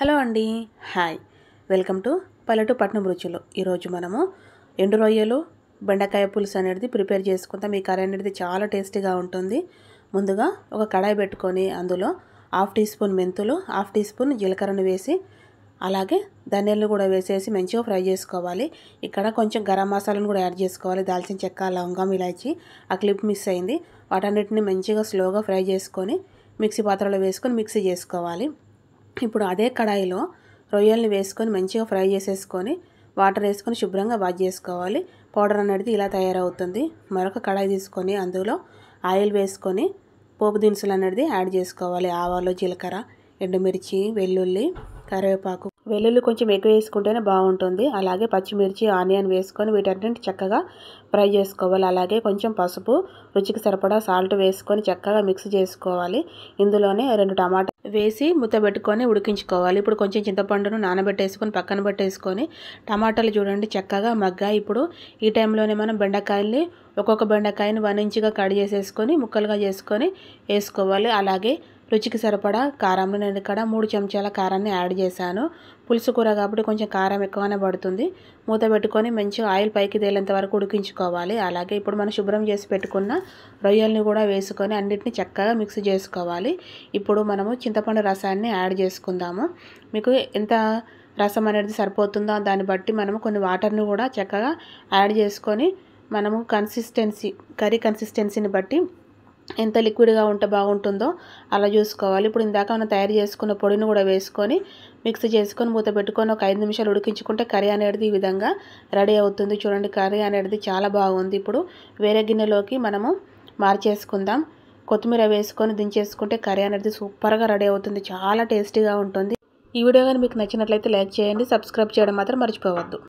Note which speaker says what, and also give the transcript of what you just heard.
Speaker 1: Hello అండి. Hi, welcome to పల్లెటూ పట్నం రుచులు. ఈరోజు మనము ఎండు రొయ్యలు బెండకాయ పులుసు అనేది ప్రిపేర్ చేసుకుంటాం. ఈ కర్రీ అనేది చాలా టేస్టీగా ఉంటుంది. ముందుగా ఒక కడాయి పెట్టుకొని అందులో 1/2 టీ స్పూన్ మెంతులు, 1/2 టీ స్పూన్ జీలకర్రను వేసి అలాగే ధనియాలను కూడా వేసేసి మంచిగా ఫ్రై చేసుకోవాలి. ఇక్కడ కొంచెం గరం మసాలాను కూడా యాడ్ చేసుకోవాలి. దాల్చిన చెక్క, లవంగం, ఇలాచి ఆ క్లిప్ మిక్స్ అయింది. వాటన్నిటిని మంచిగా స్లోగా ఫ్రై చేసుకొని మిక్సీ పాత్రలో వేసుకొని మిక్సీ చేసుకోవాలి. ఇప్పుడు అదే కడాయిలో రొయ్యల్ని వేసుకొని మంచిగా ఫ్రై చేసేసుకొని వాటర్ వేసుకొని శుభ్రంగా వాష్ చేసుకోవాలి. పౌడర్ అనేది ఇలా తయారవుతుంది. మరొక కడాయి తీసుకొని అందులో ఆయిల్ వేసుకొని పోపు దినుసులు అనేది యాడ్ చేసుకోవాలి. ఆవాలు, జీలకర్ర, ఎండుమిర్చి, వెల్లుల్లి, కరివేపాకు. వెల్లుల్లి కొంచెం ఎక్కువ వేసుకుంటేనే బాగుంటుంది. అలాగే పచ్చిమిర్చి, ఆనియన్ వేసుకొని వీటన్నింటిని చక్కగా ఫ్రై చేసుకోవాలి. అలాగే కొంచెం పసుపు, రుచికి సరిపడా సాల్ట్ వేసుకొని చక్కగా మిక్స్ చేసుకోవాలి. ఇందులోనే 2 టమాటా వేసి మూత పెట్టుకొని ఉడికించుకోవాలి. ఇప్పుడు కొంచెం చింతపండును నానబెట్టేసుకొని పక్కన పెట్టేసుకొని టమాటాలు చూడండి చక్కగా మగ్గాయి. ఇప్పుడు ఈ టైంలోనే మనం బెండకాయల్ని ఒక్కొక్క బెండకాయని 1 ఇంచుగా కట్ చేసేసుకొని ముక్కలుగా చేసుకొని వేసుకోవాలి. అలాగే రుచికి సరిపడా కారం, నేను ఇక్కడ 3 చెంచాల కారాన్ని యాడ్ చేశాను. పులుసు కూర కాబట్టి కొంచెం కారం ఎక్కువనే పడుతుంది. మూత పెట్టుకొని మంచిగా ఆయిల్ పైకి తేలేంత వరకు ఉడికించుకోవాలి. అలాగే ఇప్పుడు మనం శుభ్రం చేసి పెట్టుకున్న రొయ్యల్ని కూడా వేసుకొని అన్నిటిని చక్కగా మిక్స్ చేసుకోవాలి. ఇప్పుడు మనము చింతపండు రసాన్ని యాడ్ చేసుకుందాము. మీకు ఎంత రసం అనేది సరిపోతుందో దాన్ని బట్టి మనము కొన్ని వాటర్ని కూడా చక్కగా యాడ్ చేసుకొని మనము కర్రీ కన్సిస్టెన్సీని బట్టి ఎంత లిక్విడ్గా ఉంటే బాగుంటుందో అలా చూసుకోవాలి. ఇప్పుడు ఇందాక మనం తయారు చేసుకున్న పొడిని కూడా వేసుకొని మిక్స్ చేసుకొని మూత పెట్టుకొని ఒక 5 నిమిషాలు ఉడికించుకుంటే కర్రీ అనేది ఈ విధంగా రెడీ అవుతుంది. చూడండి, కర్రీ అనేది చాలా బాగుంది. ఇప్పుడు వేరే గిన్నెలోకి మనము మార్చేసుకుందాం. కొత్తిమీర వేసుకొని దించేసుకుంటే కర్రీ అనేది సూపర్గా రెడీ అవుతుంది. చాలా టేస్టీగా ఉంటుంది. ఈ వీడియో కానీ మీకు నచ్చినట్లయితే లైక్ చేయండి, సబ్స్క్రైబ్ చేయడం మాత్రం మర్చిపోవద్దు.